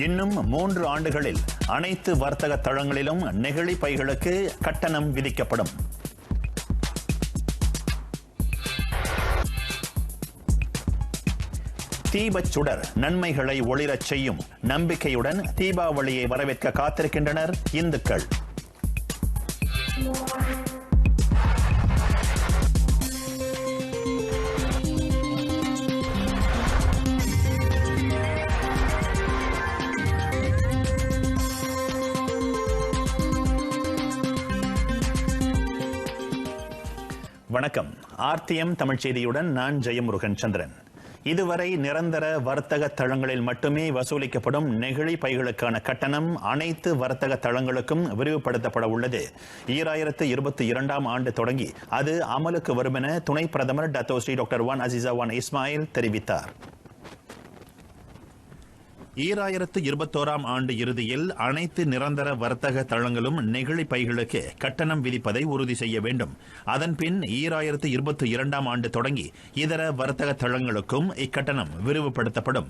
இன்னும் 3 ஆண்டுகளில் அனைத்து வர்த்தக தளங்களிலும் நெகிழி பைகளுக்கு கட்டணம் விதிக்கப்படும். தீபச்சுடர் நன்மைகளை ஒளிரச் செய்யும் நம்பிக்கையுடன் தீபாவளியை வரவேற்க காத்திருக்கின்றனர் இந்துக்கள். வணக்கம். ஆர்டிஎம் தமிழ் செய்தியுடன் நான் ஜெயமுருகன் சந்திரன். இதுவரை நிரந்தர வர்த்தக தளங்களில் மட்டுமே வசூலிக்கப்படும் நெகிழி பைகளுக்கான கட்டணம் அனைத்து வர்த்தக தளங்களுக்கும் விரிவுபடுத்தப்பட உள்ளது. 2022ஆம் ஆண்டு தொடங்கி அது அமலுக்கு வரும் என துணை பிரதமர் டத்தோஸ்ரீ டாக்டர் வான் அசீசா வான் இஸ்மாயில் தெரிவித்தார். 2021ஆம் ஆண்டு இறுதியில் அனைத்து நிரந்தர வர்த்தக தளங்களும் நெகிழி பைகளுக்கு கட்டணம் விதிப்பதை உறுதி செய்ய வேண்டும். அதன்பின் 2022ஆம் ஆண்டு தொடங்கி இதர வர்த்தக தளங்களுக்கும் இக்கட்டணம் விரிவுபடுத்தப்படும்.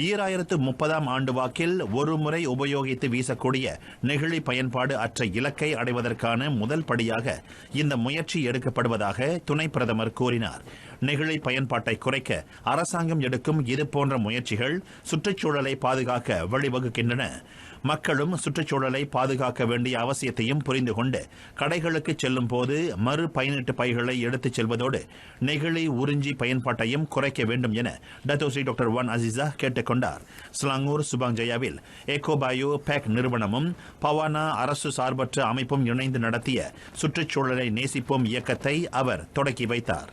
2030ஆம் ஆண்டு வாக்கில் ஒருமுறை உபயோகித்து வீசக்கூடிய நெகிழி பயன்பாடு அற்ற இலக்கை அடைவதற்கான முதல் படியாக இந்த முயற்சி எடுக்கப்படுவதாக துணை பிரதமர் கூறினார். நெகிழி பயன்பாட்டை குறைக்க அரசாங்கம் எடுக்கும் இதுபோன்ற முயற்சிகள் சுற்றுச்சூழலை பாதுகாக்க வழிவகுக்கின்றன. மக்களும் சுற்றுச்சூழலை பாதுகாக்க வேண்டிய அவசியத்தையும் புரிந்து கொண்டு கடைகளுக்கு செல்லும் போது மறு பயனீட்டு பைகளை எடுத்துச் செல்வதோடு நெகிழி உறிஞ்சி பயன்பாட்டையும் குறைக்க வேண்டும் என டத்தோஸ்ரீ டாக்டர் வான் அசீசா கேட்டுக் கொண்டார். ஸ்லாங்கூர் சுபாங்ஜயாவில் எக்கோபாயோ பேக் நிறுவனமும் பவானா அரசு சார்பற்ற அமைப்பும் இணைந்து நடத்திய சுற்றுச்சூழலை நேசிப்போம் இயக்கத்தை அவர் தொடக்கி வைத்தார்.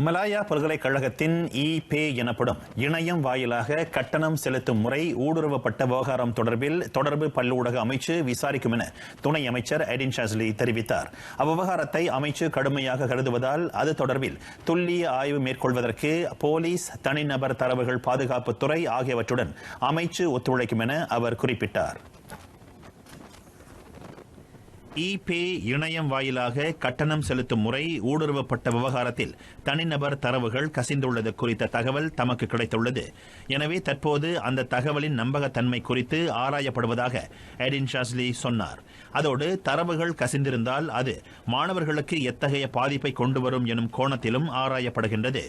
மலாயா பல்கலைக்கழகத்தின் இ-பே எனப்படும் இணையம் வாயிலாக கட்டணம் செலுத்தும் முறை ஊடுருவப்பட்ட விவகாரம் தொடர்பில் தொடர்பு பல்லூடக அமைச்சு விசாரிக்கும் என துணை அமைச்சர் எடின் ஷாஸ்லி தெரிவித்தார். அவ்விவகாரத்தை அமைச்சு கடுமையாக கருதுவதால் அது தொடர்பில் துல்லிய ஆய்வு மேற்கொள்வதற்கு போலீஸ், தனிநபர் தரவுகள் பாதுகாப்புத்துறை ஆகியவற்றுடன் அமைச்சு ஒத்துழைக்கும் என அவர் குறிப்பிட்டார். இ-பே இணையம் வாயிலாக கட்டணம் செலுத்தும் முறை ஊடுருவப்பட்ட விவகாரத்தில் தனிநபர் தரவுகள் கசிந்துள்ளது குறித்த தகவல் தமக்கு கிடைத்துள்ளது. எனவே தற்போது அந்த தகவலின் நம்பகத்தன்மை குறித்து ஆராயப்படுவதாக எடின் ஷாஸ்லி சொன்னார். அதோடு தரவுகள் கசிந்திருந்தால் அது மாணவர்களுக்கு எத்தகைய பாதிப்பை கொண்டு வரும் எனும் கோணத்திலும் ஆராயப்படுகின்றது.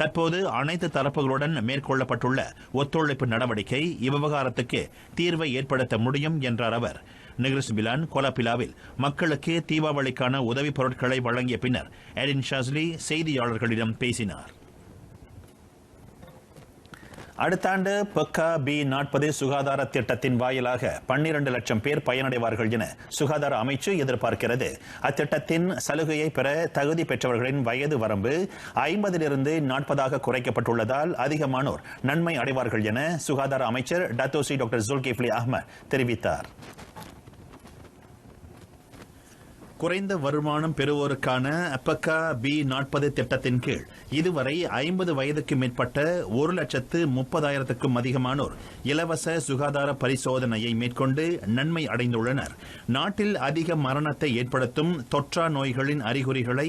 தற்போது அனைத்து தரப்புகளுடன் மேற்கொள்ளப்பட்டுள்ள ஒத்துழைப்பு நடவடிக்கை இவ்விவகாரத்துக்கு தீர்வை ஏற்படுத்த முடியும் என்றார் அவர். நிகிரிஸ் பிலான் கொலப்பிலாவில் மக்களுக்கு தீபாவளிக்கான உதவிப் பொருட்களை வழங்கிய பின்னர் எடின் ஷாஸ்லி செய்தியாளர்களிடம் பேசினார். அடுத்த ஆண்டு பக்கா B40 சுகாதார திட்டத்தின் வாயிலாக 12 லட்சம் பேர் பயனடைவார்கள் என சுகாதார அமைச்சு எதிர்பார்க்கிறது. அத்திட்டத்தின் சலுகையை பெற தகுதி பெற்றவர்களின் வயது வரம்பு 50லிருந்து 40ஆக குறைக்கப்பட்டுள்ளதால் அதிகமானோர் நன்மை அடைவார்கள் என சுகாதார அமைச்சர் டத்தோஸ்ரீ டாக்டர் ஜுல்கிஃப்லி அஹ்மத் தெரிவித்தார். குறைந்த வருமானம் பெறுவோருக்கான பக்கா B40 திட்டத்தின் கீழ் இதுவரை 50 வயதுக்கு மேற்பட்ட 1,30,000க்கும் அதிகமானோர் இலவச சுகாதார பரிசோதனையை மேற்கொண்டு நன்மை அடைந்துள்ளனர். நாட்டில் அதிக மரணத்தை ஏற்படுத்தும் தொற்றா நோய்களின் அறிகுறிகளை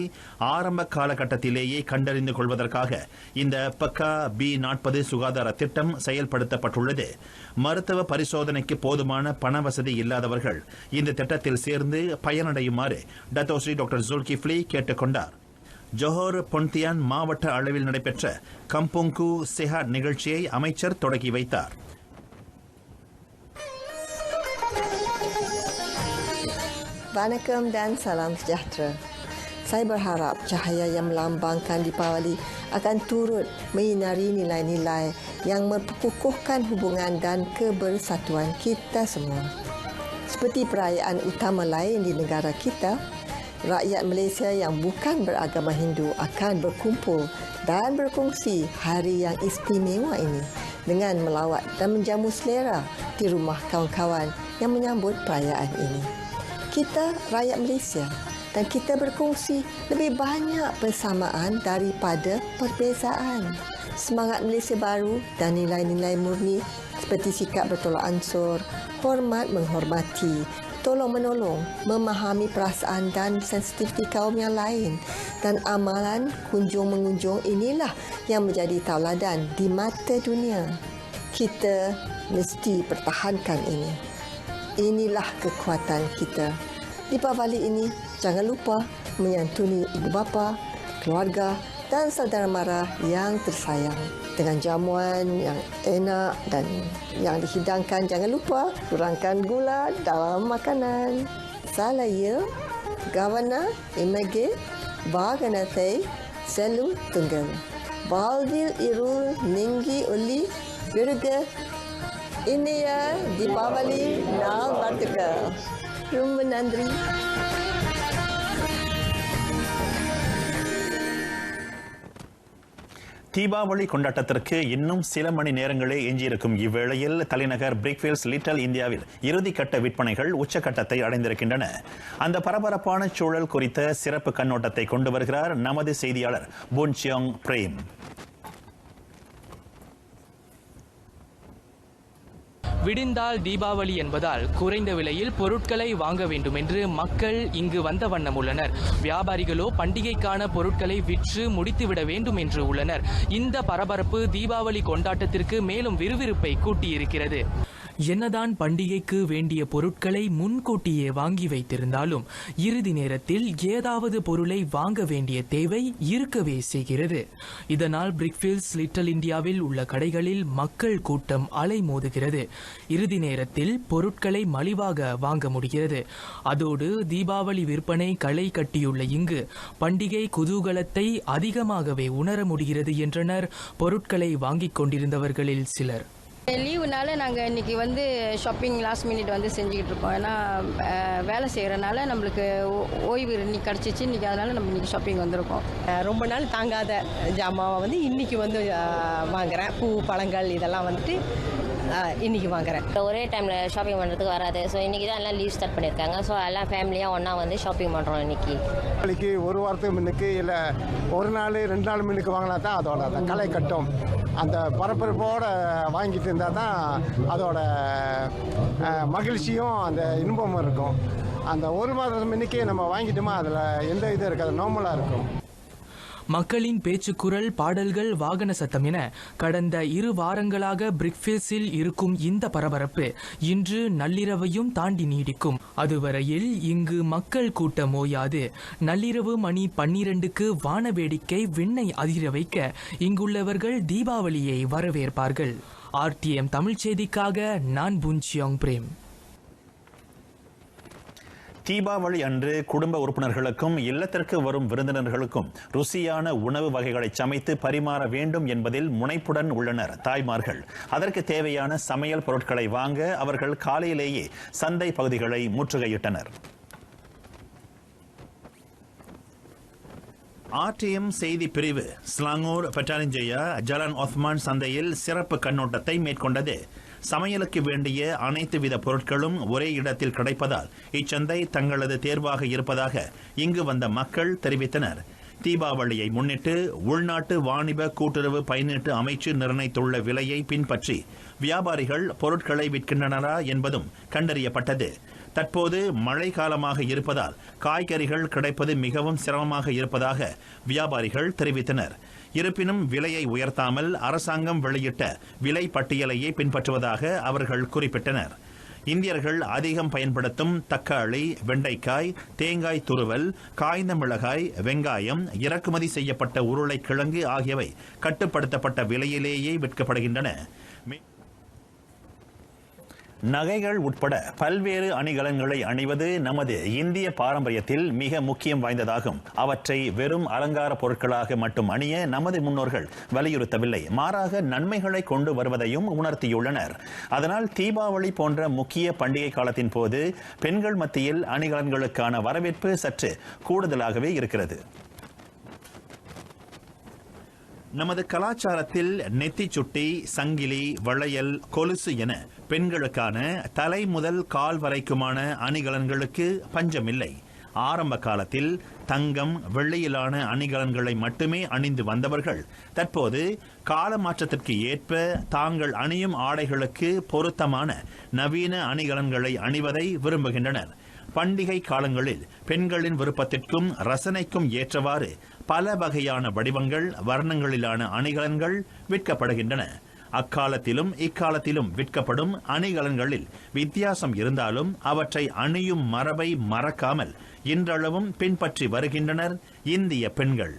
ஆரம்ப காலகட்டத்திலேயே கண்டறிந்து கொள்வதற்காக இந்த பக்கா B40 சுகாதார திட்டம் செயல்படுத்தப்பட்டுள்ளது. மருத்துவ பரிசோதனைக்கு போதுமான பண வசதி இல்லாதவர்கள் இந்த திட்டத்தில் சேர்ந்து பயனடையுமாறு டத்தோஸ்ரீ டாக்டர் ஜுல்கிஃப்லி கேட்டுக் கொண்டார். ஜோஹர் பொன்தியான் மாவட்ட அளவில் நடைபெற்ற கம்பொங்கு செஹாட் நிகழ்ச்சியை அமைச்சர் தொடங்கி வைத்தார். Vanakkam dan salam sejahtera. Saya berharap cahaya yang melambangkan Deepawali akan turut menyinari nilai-nilai yang memperkukuhkan hubungan dan kebersatuan kita semua. Seperti perayaan utama lain di negara kita, rakyat Malaysia yang bukan beragama Hindu akan berkumpul dan berkongsi hari yang istimewa ini dengan melawat dan menjamu selera di rumah kawan-kawan yang menyambut perayaan ini. Kita rakyat Malaysia dan kita berkongsi lebih banyak persamaan daripada perbezaan. Semangat Malaysia baru dan nilai-nilai murni seperti sikap bertolak ansur, hormat menghormati tolong-menolong, memahami perasaan dan sensitiviti kaum yang lain. Dan amalan kunjung-mengunjung inilah yang menjadi tauladan di mata dunia. Kita mesti pertahankan ini. Inilah kekuatan kita. Di Deepavali ini, jangan lupa menyantuni ibu bapa, keluarga dan saudara mara yang tersayang. Dengan jamuan yang enak dan yang dihidangkan, jangan lupa kurangkan gula dalam makanan. Saya, Governor Image Bhaganathay Selu Tunggal. Balvil Irul Ninggi Uli Virga India Deepavali Nal Vartika. Rumah Nandri. Deepavali கொண்டாட்டத்திற்கு இன்னும் சில மணி நேரங்களே எஞ்சியிருக்கும் இவ்வேளையில் தலைநகர் Brickfields little இந்தியாவில் இறுதிக்கட்ட விற்பனைகள் உச்சக்கட்டத்தை அடைந்திருக்கின்றன. அந்த பரபரப்பான சூழல் குறித்த சிறப்பு கண்ணோட்டத்தை கொண்டு வருகிறார் நமது செய்தியாளர் புன்சியோங் பிரேம். விடிந்தால் தீபாவளி என்பதால் குறைந்த விலையில் பொருட்களை வாங்க வேண்டும் என்று மக்கள் இங்கு வந்த வண்ணம் உள்ளனர். வியாபாரிகளோ பண்டிகைக்கான பொருட்களை விற்று முடித்துவிட வேண்டும் என்று உள்ளனர். இந்த பரபரப்பு தீபாவளி கொண்டாட்டத்திற்கு மேலும் விறுவிறுப்பை கூட்டியிருக்கிறது. என்னதான் பண்டிகைக்கு வேண்டிய பொருட்களை முன்கூட்டியே வாங்கி வைத்திருந்தாலும் இறுதி நேரத்தில் ஏதாவது பொருளை வாங்க வேண்டிய தேவை இருக்கவே செய்கிறது. இதனால் பிரிக்ஃபீல்ட்ஸ் லிட்டில் இந்தியாவில் உள்ள கடைகளில் மக்கள் கூட்டம் அலைமோதுகிறது. இறுதி நேரத்தில் பொருட்களை மலிவாக வாங்க முடிகிறது. அதோடு தீபாவளி விற்பனை களை கட்டியுள்ள இங்கு பண்டிகை குதூகலத்தை அதிகமாகவே உணர முடிகிறது என்றனர் பொருட்களை வாங்கிக் கொண்டிருந்தவர்களில் சிலர். லீவுனால நாங்கள் இன்றைக்கி ஷாப்பிங் லாஸ்ட் மினிட் செஞ்சுக்கிட்டு இருக்கோம். ஏன்னா வேலை செய்கிறனால நம்மளுக்கு ஓய்வு இன்னைக்கு கிடச்சிச்சு. இன்றைக்கி அதனால் நம்ம இன்றைக்கி ஷாப்பிங் வந்திருக்கோம். ரொம்ப நாள் தாங்காத ஜாமாவை இன்றைக்கி வாங்குகிறேன். பூ பழங்கள் இதெல்லாம் இன்றைக்கி வாங்குகிறேன். ஒரே டைமில் ஷாப்பிங் பண்ணுறதுக்கு வராது. ஸோ இன்றைக்கி தான் எல்லாம் லீவ் ஸ்டார்ட் பண்ணியிருக்காங்க. ஸோ எல்லாம் ஃபேமிலியாக ஒன்றா ஷாப்பிங் பண்ணுறோம். இன்றைக்கி ஒரு வாரத்துக்கு முன்னுக்கு இல்லை ஒரு நாள் 2 நாள் முன்னுக்கு வாங்கினா தான் அதோட அந்த களை கட்டும். அந்த பரபரப்போடு வாங்கிட்டு இருந்தால் தான் அதோட மகிழ்ச்சியும் அந்த இன்பமும் இருக்கும். அந்த ஒரு மாதம் முன்னுக்கே நம்ம வாங்கிட்டோமா அதில் எந்த இது இருக்காது, நார்மலாக இருக்கும். மக்களின் பேச்சுக்குரல், பாடல்கள், வாகன சத்தம் என கடந்த 2 வாரங்களாக பிரிக்ஃபீல்ட்ஸில் இருக்கும் இந்த பரபரப்பு இன்று நள்ளிரவையும் தாண்டி நீடிக்கும். அதுவரையில் இங்கு மக்கள் கூட்டம் ஓயாது. நள்ளிரவு மணி 12க்கு வான வேடிக்கை விண்ணை அதிர வைக்க இங்குள்ளவர்கள் தீபாவளியை வரவேற்பார்கள். RTM தமிழ் செய்திக்காக நான் புன்சியோங் பிரேம். தீபாவளி அன்று குடும்ப உறுப்பினர்களுக்கும் இல்லத்திற்கு வரும் விருந்தினர்களுக்கும் ருசியான உணவு வகைகளை சமைத்து பரிமாற வேண்டும் என்பதில் முனைப்புடன் உள்ளனர் தாய்மார்கள். அதற்கு தேவையான சமையல் பொருட்களை வாங்க அவர்கள் காலையிலேயே சந்தை பகுதிகளை முற்றுகையிட்டனர். RTM செய்தி பிரிவு ஸ்லாங்கூர், பட்டாலிஞ்சயா, ஜலான் ஒஸ்மான் சந்தையில் சிறப்பு கண்ணோட்டத்தை மேற்கொண்டது. சமையலுக்கு வேண்டிய அனைத்து வித பொருட்களும் ஒரே இடத்தில் கிடைப்பதால் இச்சந்தை தங்களது தேர்வாக இருப்பதாக இங்கு வந்த மக்கள் தெரிவித்தனர். தீபாவளியை முன்னிட்டு உள்நாட்டு வாணிப கூட்டுறவு பயனீட்டு அமைச்சு நிர்ணயித்துள்ள விலையை பின்பற்றி வியாபாரிகள் பொருட்களை விற்கின்றனரா என்பதும் கண்டறியப்பட்டது. தற்போது மழை காலமாக இருப்பதால் காய்கறிகள் கிடைப்பது மிகவும் சிரமமாக இருப்பதாக வியாபாரிகள் தெரிவித்தனர். இருப்பினும் விலையை உயர்த்தாமல் அரசாங்கம் வெளியிட்ட விலை பட்டியலையே பின்பற்றுவதாக அவர்கள் குறிப்பிட்டனர். இந்தியர்கள் அதிகம் பயன்படுத்தும் தக்காளி, வெண்டைக்காய், தேங்காய் துருவல், காய்ந்த மிளகாய், வெங்காயம், இறக்குமதி செய்யப்பட்ட உருளைக்கிழங்கு ஆகியவை கட்டுப்படுத்தப்பட்ட விலையிலேயே விற்கப்படுகின்றன. நகைகள் உட்பட பல்வேறு அணிகலன்களை அணிவது நமது இந்திய பாரம்பரியத்தில் மிக முக்கியம் வாய்ந்ததாகும். அவற்றை வெறும் அலங்கார பொருட்களாக மட்டும் அணிய நமது முன்னோர்கள் வலியுறுத்தவில்லை, மாறாக நன்மைகளை கொண்டு வருவதையும் உணர்த்தியுள்ளனர். அதனால் தீபாவளி போன்ற முக்கிய பண்டிகை காலத்தின் போது பெண்கள் மத்தியில் அணிகலன்களுக்கான வரவேற்பு சற்று கூடுதலாகவே இருக்கிறது. நமது கலாச்சாரத்தில் நெத்தி சுட்டி, சங்கிலி, வளையல், கொலுசு என பெண்களுக்கான தலை முதல் கால் வரைக்குமான அணிகலன்களுக்கு பஞ்சமில்லை. ஆரம்ப காலத்தில் தங்கம், வெள்ளியிலான அணிகலன்களை மட்டுமே அணிந்து வந்தவர்கள் தற்போது கால மாற்றத்திற்கு ஏற்ப தாங்கள் அணியும் ஆடைகளுக்கு பொருத்தமான நவீன அணிகலன்களை அணிவதை விரும்புகின்றனர். பண்டிகை காலங்களில் பெண்களின் விருப்பத்திற்கும் ரசனைக்கும் ஏற்றவாறு பல வகையான வடிவங்கள், வர்ணங்களிலான அணிகலன்கள் விற்கப்படுகின்றன. அக்காலத்திலும் இக்காலத்திலும் விற்கப்படும் அணிகலன்களில் வித்தியாசம் இருந்தாலும் அவற்றை அணியும் மரபை மறக்காமல் இன்றளவும் பின்பற்றி வருகின்றனர் இந்திய பெண்கள்.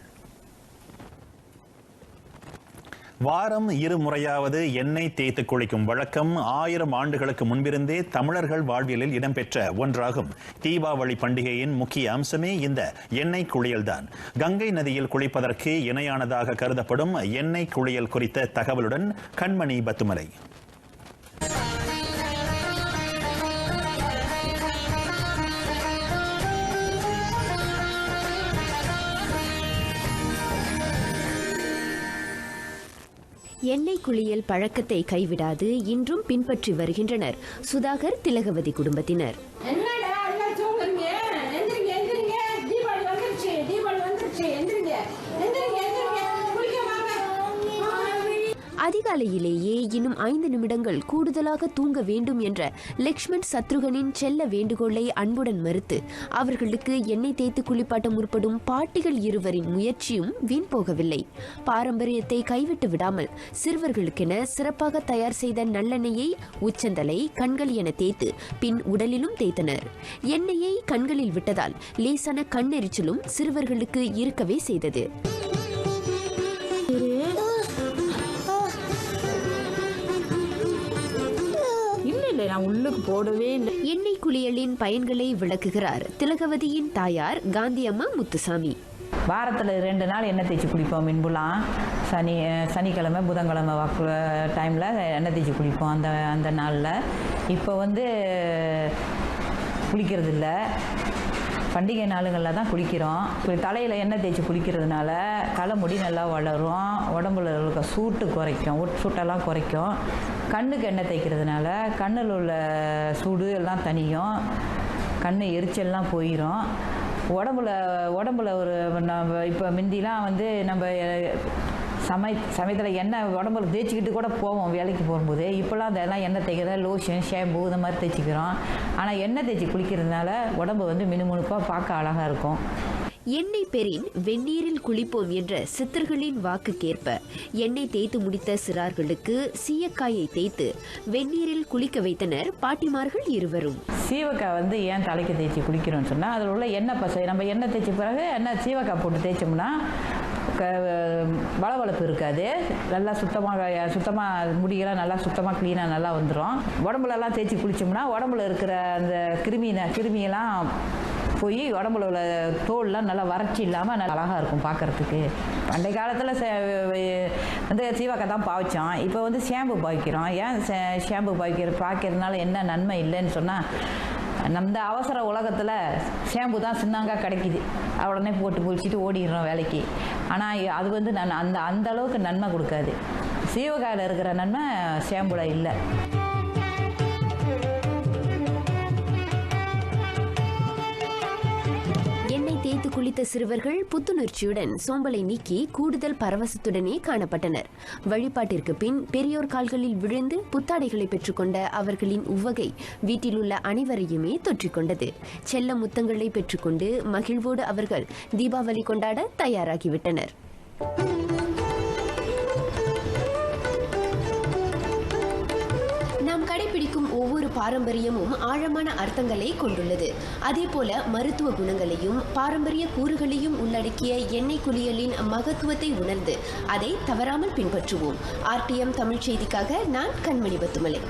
வாரம் இருமுறையாவது எண்ணெய் தேய்த்து குளிக்கும் வழக்கம் 1000 ஆண்டுகளுக்கு முன்பிருந்தே தமிழர்கள் வாழ்வியலில் இடம்பெற்ற ஒன்றாகும். தீபாவளி பண்டிகையின் முக்கிய அம்சமே இந்த எண்ணெய் குளியல்தான். கங்கை நதியில் குளிப்பதற்கு இணையானதாக கருதப்படும் எண்ணெய் குளியல் குறித்த தகவலுடன் கண்மணி பத்துமலை. எண்ணெய் குளியல் பழக்கத்தை கைவிடாது இன்றும் பின்பற்றி வருகின்றனர் சுதாகர் திலகவதி குடும்பத்தினர். அதிகாலையிலேயே இன்னும் 5 நிமிடங்கள் கூடுதலாக தூங்க வேண்டும் என்ற லக்ஷ்மண் சத்ருகனின் செல்ல வேண்டுகோளை அன்புடன் மறுத்து அவர்களுக்கு எண்ணெய் தேய்த்து குளிப்பாட்ட முற்படும் பாட்டிகள் இருவரின் முயற்சியும் வீண் போகவில்லை. பாரம்பரியத்தை கைவிட்டு விடாமல் சிறுவர்களுக்கென சிறப்பாக தயார் செய்த நல்லெண்ணெயை உச்சந்தலை, கண்கள் என தேய்த்து பின் உடலிலும் தேய்த்தனர். எண்ணெயை கண்களில் விட்டதால் லேசான கண்ணெரிச்சலும் சிறுவர்களுக்கு இருக்கவே செய்தது. எண்ணெய் குளியலின் பயன்களை விளக்குகிறார் திலகவதியின் தாயார் காந்தி அம்மா முத்துசாமி. வாரத்தில் 2 நாள் எண்ணெய் தேய்ச்சி குளிப்போம். மின்புலாம் சனிக்கிழமை புதன்கிழமை டைமில் எண்ணெய் தேய்ச்சி குளிப்போம். அந்த நாளில் இப்போ குளிக்கிறது இல்லை. பண்டிகை நாளுங்களில் தான் குளிக்கிறோம். தலையில் எண்ணெய் தேய்ச்சி குளிக்கிறதுனால தலைமுடி நல்லா வளரும், உடம்புல இருக்க சூட்டு குறைக்கும், சூட்டெல்லாம் குறைக்கும். கண்ணுக்கு எண்ணெய் தேய்க்கிறதுனால கண்ணில் உள்ள சூடு எல்லாம் தனியும், கண் எரிச்சல்லாம் போயிடும். உடம்புல ஒரு நம்ம இப்போ முந்திலாம் நம்ம சமயத்தில் எண்ணெய் உடம்புல தேய்ச்சிக்கிட்டு கூட போவோம் வேலைக்கு போகும்போது. இப்போலாம் அதெல்லாம் எண்ணெய் தேய்க்கிறத லோஷன், ஷாம்பு இந்த மாதிரி தேய்ச்சிக்கிறோம். ஆனால் எண்ணெய் தேய்ச்சி குளிக்கிறதுனால உடம்பு மினுமுணுப்பாக பார்க்க அழகாக இருக்கும். எண்ணெய் பெறின் வெந்நீரில் குளிப்போம் என்ற சித்தர்களின் வாக்குக்கேற்ப எண்ணெய் தேய்த்து முடித்த சிறார்களுக்கு சீயக்காயை தேய்த்து வெந்நீரில் குளிக்க வைத்தனர் பாட்டிமார்கள் இருவரும். சீவக்காய் ஏன் தலைக்கு தேய்ச்சி குளிக்கிறோம்னு சொன்னால் அதில் உள்ள எண்ணெய் பசை நம்ம எண்ணெய் தேய்ச்ச பிறகு சீவக்காய் போட்டு தேய்ச்சோம்னா வளவளப்பு இருக்காது. நல்லா சுத்தமாக முடியெல்லாம் நல்லா சுத்தமாக க்ளீனாக நல்லா வந்துடும். உடம்புலலாம் தேய்ச்சி குளித்தோம்னா உடம்புல இருக்கிற அந்த கிருமியெல்லாம் போய் உடம்புல உள்ள தோல்லாம் நல்லா வறட்சி இல்லாமல் நல்லா அழகாக இருக்கும் பார்க்குறதுக்கு. பண்டைய காலத்தில் சீவக்காய் தான் பாய்ச்சோம். இப்போ ஷாம்பு பாய்க்கிறோம். ஏன் ஷாம்பு பாய்க்கிறதுனால என்ன நன்மை இல்லைன்னு சொன்னால், நம்ம அவசர உலகத்தில் ஷாம்பு தான் சின்னாங்க கிடைக்கிது, உடனே போட்டு குளிச்சுட்டு ஓடிடுறோம் வேலைக்கு. ஆனால் அது அந்த அளவுக்கு நன்மை கொடுக்காது. சீவக்காயில் இருக்கிற நன்மை ஷாம்புல இல்லை. எண்ணெய் தேய்த்து குளித்த சிறுவர்கள் புத்துணர்ச்சியுடன் சோம்பலை நீக்கி கூடுதல் பரவசத்துடனே காணப்பட்டனர். வழிபாட்டிற்கு பின் பெரியோர் கால்களில் விழுந்து புத்தாடைகளை பெற்றுக்கொண்ட அவர்களின் உவகை வீட்டில் உள்ள அனைவரையுமே தொற்றிக்கொண்டது. செல்ல முத்தங்களை பெற்றுக்கொண்டு மகிழ்வோடு அவர்கள் தீபாவளி கொண்டாட தயாராகிவிட்டனர். நாம் கடைபிடிக்கும் ஒவ்வொரு பாரம்பரியமும் ஆழமான அர்த்தங்களை கொண்டுள்ளது. அதேபோல மருத்துவ குணங்களையும் பாரம்பரிய கூறுகளையும் உள்ளடக்கிய எண்ணெய் குளியலின் மகத்துவத்தை உணர்ந்து அதை தவறாமல் பின்பற்றுவோம். RTM தமிழ் செய்திக்காக நான் கண்மணி Batumalai.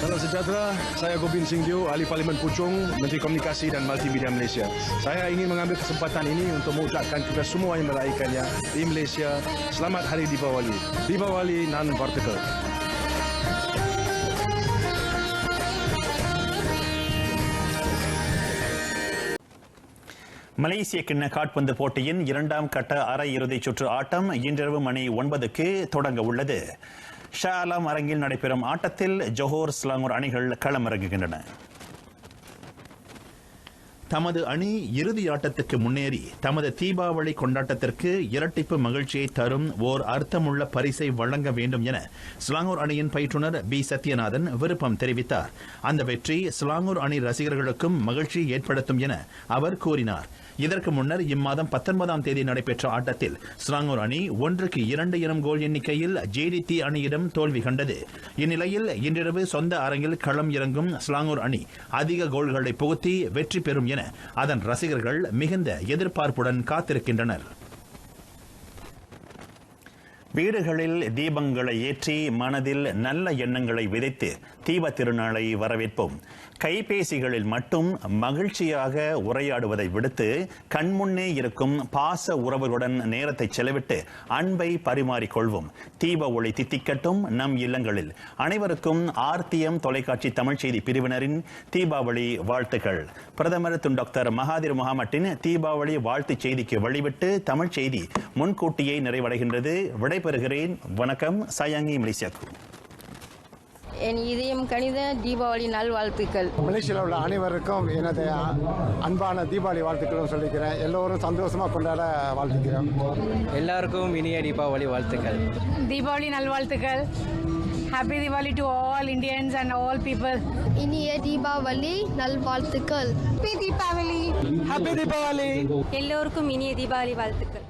Salam sejahtera, saya Gobin Singdio, Ahli Parlimen Puchong, Menteri Komunikasi dan Multimedia Malaysia. Saya ingin mengambil kesempatan ini untuk mengucapkan kepada semua yang merayakannya di Malaysia, selamat Hari Deepawali. Deepawali non-vertical. மலேசிய கிண்ண கால்பந்து போட்டியின் 2ஆம் கட்ட அரையிறுதிச் சுற்று ஆட்டம் இன்றிரவு மணி 9க்கு தொடங்க உள்ளது. ஷா ஆலம் அரங்கில் நடைபெறும் ஆட்டத்தில் ஜோஹர், ஸ்லாங்கூர் அணிகள் களமிறங்குகின்றன. தமது அணி இறுதி ஆட்டத்துக்கு முன்னேறி தமது தீபாவளி கொண்டாட்டத்திற்கு இரட்டிப்பு மகிழ்ச்சியை தரும் ஓர் அர்த்தமுள்ள பரிசை வழங்க வேண்டும் என ஸ்லாங்கூர் அணியின் பயிற்றுனர் பி சத்யநாதன் விருப்பம் தெரிவித்தார். அந்த வெற்றி ஸ்லாங்கூர் அணி ரசிகர்களுக்கும் மகிழ்ச்சியை ஏற்படுத்தும் என அவர் கூறினார். இதற்கு முன்னர் இம்மாதம் 19ஆம் தேதி நடைபெற்ற ஆட்டத்தில் ஸ்லாங்கூர் அணி 1-2 எனும் கோல் எண்ணிக்கையில் ஜேடிடி அணியிடம் தோல்வி கண்டது. இந்நிலையில் இன்றிரவு சொந்த அரங்கில் களம் இறங்கும் ஸ்லாங்கூர் அணி அதிக கோல்களை புகுத்தி வெற்றி பெறும் என அதன் ரசிகர்கள் மிகுந்த எதிர்பார்ப்புடன் காத்திருக்கின்றனர். வீடுகளில் தீபங்களை ஏற்றி மனதில் நல்ல எண்ணங்களை விதைத்து தீப திருநாளை வரவேற்போம். கைபேசிகளில் மட்டும் மகிழ்ச்சியாக உரையாடுவதை விடுத்து கண்முன்னே இருக்கும் பாச உறவுகளுடன் நேரத்தை செலவிட்டு அன்பை பரிமாறிக்கொள்வோம். தீப ஒளி தித்திக்கட்டும் நம் இல்லங்களில். அனைவருக்கும் ஆர்த்தியம் தொலைக்காட்சி தமிழ் செய்தி பிரிவினரின் தீபாவளி வாழ்த்துக்கள். பிரதமர் டாக்டர் மகாதிர் முகமட்டின் தீபாவளி வாழ்த்து செய்திக்கு வழிவிட்டு தமிழ் செய்தி முன்கூட்டியே நிறைவடைகின்றது. விடைபெறுகிறேன். வணக்கம். சாயாங்கி மலேசியாக்கு. என் இதயம் கணித தீபாவளி நல்வாழ்த்துக்கள். மலேசியாவில் உள்ள அனைவருக்கும் எனது அன்பான தீபாவளி வாழ்த்துக்களும் சொல்லிக்கிறேன். எல்லோரும் சந்தோஷமாக கொண்டாட வாழ்த்துக்கிறோம். எல்லாருக்கும் இனிய தீபாவளி வாழ்த்துக்கள். தீபாவளி நல்வாழ்த்துக்கள். Happy Diwali to all Indians and all people. இனிய தீபாவளி நல்வாழ்த்துக்கள். Happy Deepavali. Happy Deepavali. எல்லோருக்கும் இனிய தீபாவளி வாழ்த்துக்கள்.